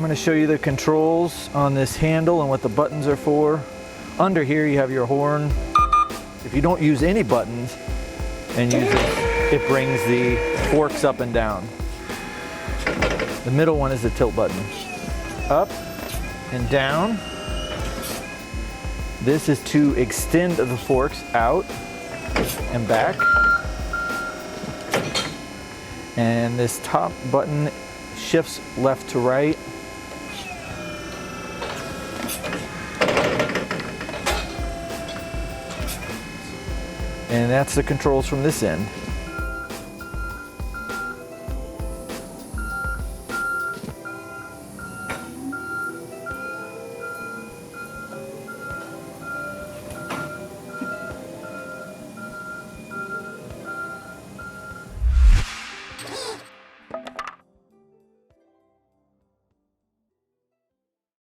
going to show you the controls on this handle and what the buttons are for. Under here you have your horn. If you don't use any buttons and use it brings the forks up and down. The middle one is the tilt button. Up and down. This is to extend the forks out and back. And this top button shifts left to right. And that's the controls from this end.